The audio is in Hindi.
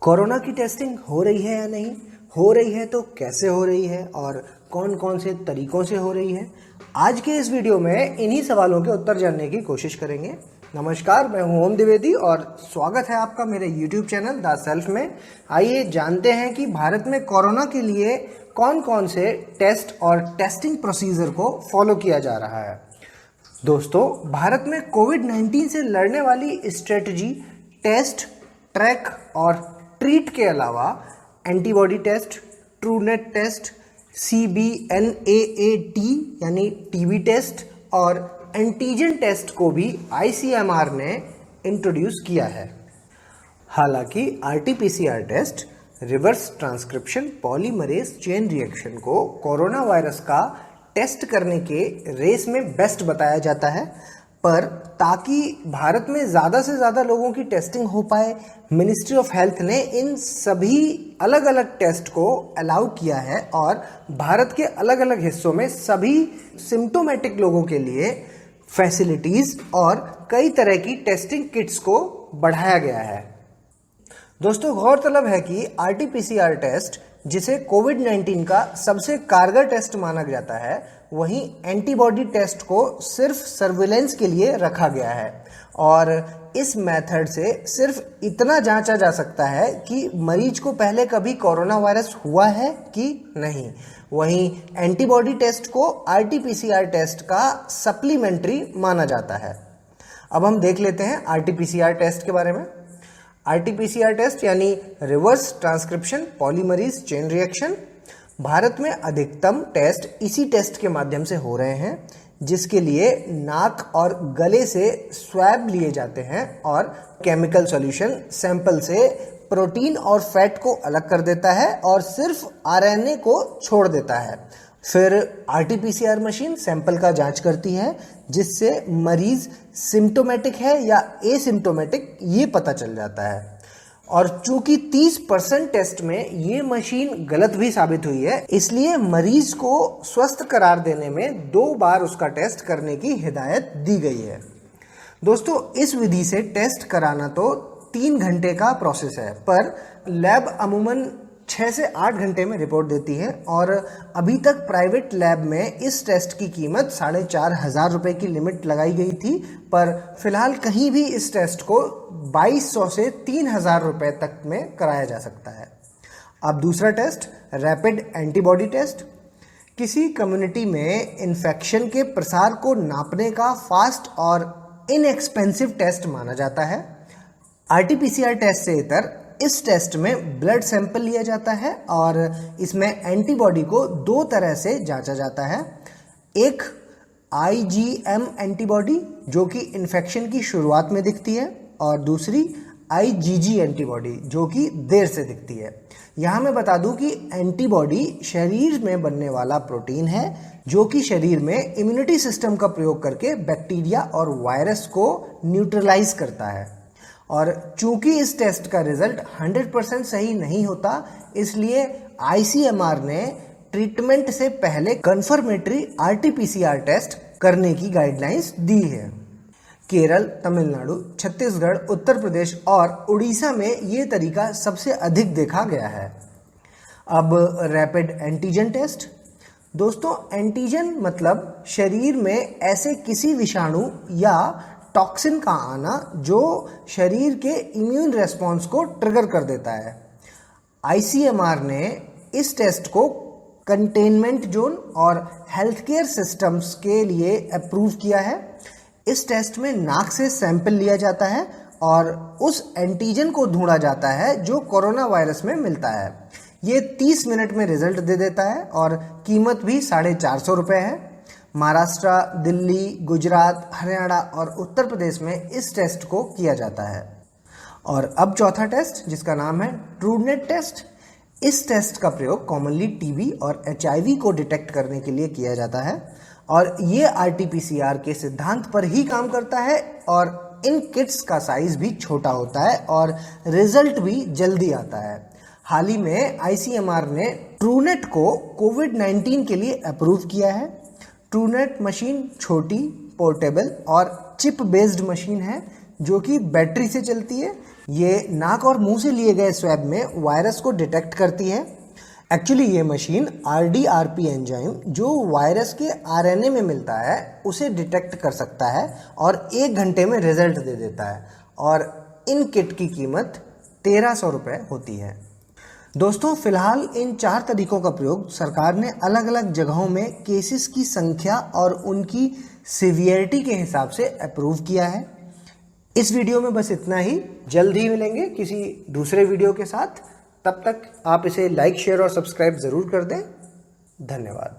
कोरोना की टेस्टिंग हो रही है या नहीं, हो रही है तो कैसे हो रही है और कौन कौन से तरीकों से हो रही है, आज के इस वीडियो में इन्हीं सवालों के उत्तर जानने की कोशिश करेंगे। नमस्कार, मैं हूं ओम द्विवेदी और स्वागत है आपका मेरे YouTube चैनल द सेल्फ में। आइए जानते हैं कि भारत में कोरोना के लिए कौन कौन से टेस्ट और टेस्टिंग प्रोसीजर को फॉलो किया जा रहा है। दोस्तों, भारत में कोविड-19 से लड़ने वाली स्ट्रेटजी टेस्ट, ट्रैक और ट्रीट के अलावा antibody test, TrueNat test, CBNAAT यानी टीबी टेस्ट और एंटीजन टेस्ट को भी ICMR ने इंट्रोड्यूस किया है। हालांकि RT-PCR test reverse transcription polymerase chain reaction को कोरोना वायरस का टेस्ट करने के रेस में बेस्ट बताया जाता है, पर ताकि भारत में ज़्यादा से ज़्यादा लोगों की टेस्टिंग हो पाए, मिनिस्ट्री ऑफ हेल्थ ने इन सभी अलग अलग टेस्ट को अलाउ किया है और भारत के अलग अलग हिस्सों में सभी सिम्टोमेटिक लोगों के लिए फैसिलिटीज़ और कई तरह की टेस्टिंग किट्स को बढ़ाया गया है। दोस्तों, गौरतलब है कि RT-PCR टेस्ट, जिसे कोविड-19 का सबसे कारगर टेस्ट माना जाता है, वहीं एंटीबॉडी टेस्ट को सिर्फ सर्विलेंस के लिए रखा गया है और इस मेथड से सिर्फ इतना जांचा जा सकता है कि मरीज को पहले कभी कोरोना वायरस हुआ है कि नहीं। वहीं एंटीबॉडी टेस्ट को RT-PCR टेस्ट का सप्लीमेंट्री माना जाता है। अब हम देख लेते हैं RT-PCR टेस्ट के बारे में। RT-PCR टेस्ट यानी reverse transcription polymerase chain reaction, Bharat में अधिकतम टेस्ट इसी टेस्ट के माध्यम से हो रहे हैं, जिसके लिए नाक और गले से स्वैब लिए जाते हैं और केमिकल सॉल्यूशन सैंपल से प्रोटीन और फैट को अलग कर देता है और सिर्फ RNA को छोड़ देता है। फिर RT-PCR मशीन सैंपल का जांच करती है, जिससे मरीज सिम्टोमेटिक है या एसिम्टोमेटिक ये पता चल जाता है। और चूंकि 30% टेस्ट में ये मशीन गलत भी साबित हुई है, इसलिए मरीज को स्वस्थ करार देने में 2 बार उसका टेस्ट करने की हिदायत दी गई है। दोस्तों, इस विधि से टेस्ट कराना तो 3 घंटे का प्रोसेस है, पर लैब अमूमन 6 से 8 घंटे में रिपोर्ट देती है और अभी तक प्राइवेट लैब में इस टेस्ट की कीमत 4,500 रुपये की लिमिट लगाई गई थी, पर फिलहाल कहीं भी इस टेस्ट को 2,200 से 3,000 रुपये तक में कराया जा सकता है। अब दूसरा टेस्ट, रैपिड एंटीबॉडी टेस्ट, किसी कम्युनिटी में इन्फेक्शन के प्रसार को नापने का फास्ट और इनएक्सपेंसिव टेस्ट माना जाता है। RT-PCR टेस्ट से इतर इस टेस्ट में ब्लड सैंपल लिया जाता है और इसमें एंटीबॉडी को 2 तरह से जांचा जाता है। एक IgM एंटीबॉडी, जो कि इन्फेक्शन की शुरुआत में दिखती है, और दूसरी IgG एंटीबॉडी, जो कि देर से दिखती है। यहाँ मैं बता दूं कि एंटीबॉडी शरीर में बनने वाला प्रोटीन है, जो कि शरीर में इम्यूनिटी सिस्टम का प्रयोग करके बैक्टीरिया और वायरस को न्यूट्रलाइज करता है। और चूंकि इस टेस्ट का रिजल्ट 100% सही नहीं होता, इसलिए ICMR ने ट्रीटमेंट से पहले कंफर्मेटरी RT-PCR टेस्ट करने की गाइडलाइंस दी है। केरल, तमिलनाडु, छत्तीसगढ़, उत्तर प्रदेश और उड़ीसा में ये तरीका सबसे अधिक देखा गया है। अब रैपिड एंटीजन टेस्ट। दोस्तों, एंटीजन मतलब शरीर में ऐसे किसी विषाणु या टॉक्सिन का आना जो शरीर के इम्यून रेस्पॉन्स को ट्रिगर कर देता है। ICMR ने इस टेस्ट को कंटेनमेंट जोन और हेल्थ केयर सिस्टम्स के लिए अप्रूव किया है। इस टेस्ट में नाक से सैंपल लिया जाता है और उस एंटीजन को ढूंढा जाता है जो कोरोना वायरस में मिलता है। ये 30 मिनट में रिजल्ट दे देता है और कीमत भी 450 रुपये है। महाराष्ट्र, दिल्ली, गुजरात, हरियाणा और उत्तर प्रदेश में इस टेस्ट को किया जाता है। और अब चौथा टेस्ट, जिसका नाम है ट्रूनेट टेस्ट। इस टेस्ट का प्रयोग कॉमनली टीबी और HIV को डिटेक्ट करने के लिए किया जाता है और ये RT-PCR के सिद्धांत पर ही काम करता है और इन किट्स का साइज भी छोटा होता है और रिजल्ट भी जल्दी आता है। हाल ही में ICMR ने ट्रूनेट को कोविड-19 के लिए अप्रूव किया है। ट्रूनेट मशीन छोटी, पोर्टेबल और चिप बेस्ड मशीन है जो कि बैटरी से चलती है। ये नाक और मुंह से लिए गए स्वैब में वायरस को डिटेक्ट करती है। एक्चुअली ये मशीन RDRP एंजाइम जो वायरस के RNA में मिलता है उसे डिटेक्ट कर सकता है और 1 घंटे में रिजल्ट दे देता है और इन किट की कीमत 1300 रुपये होती है। दोस्तों, फिलहाल इन 4 तरीकों का प्रयोग सरकार ने अलग अलग जगहों में केसेस की संख्या और उनकी सिवियरिटी के हिसाब से अप्रूव किया है। इस वीडियो में बस इतना ही। जल्द ही मिलेंगे किसी दूसरे वीडियो के साथ। तब तक आप इसे लाइक, शेयर और सब्सक्राइब जरूर कर दें। धन्यवाद।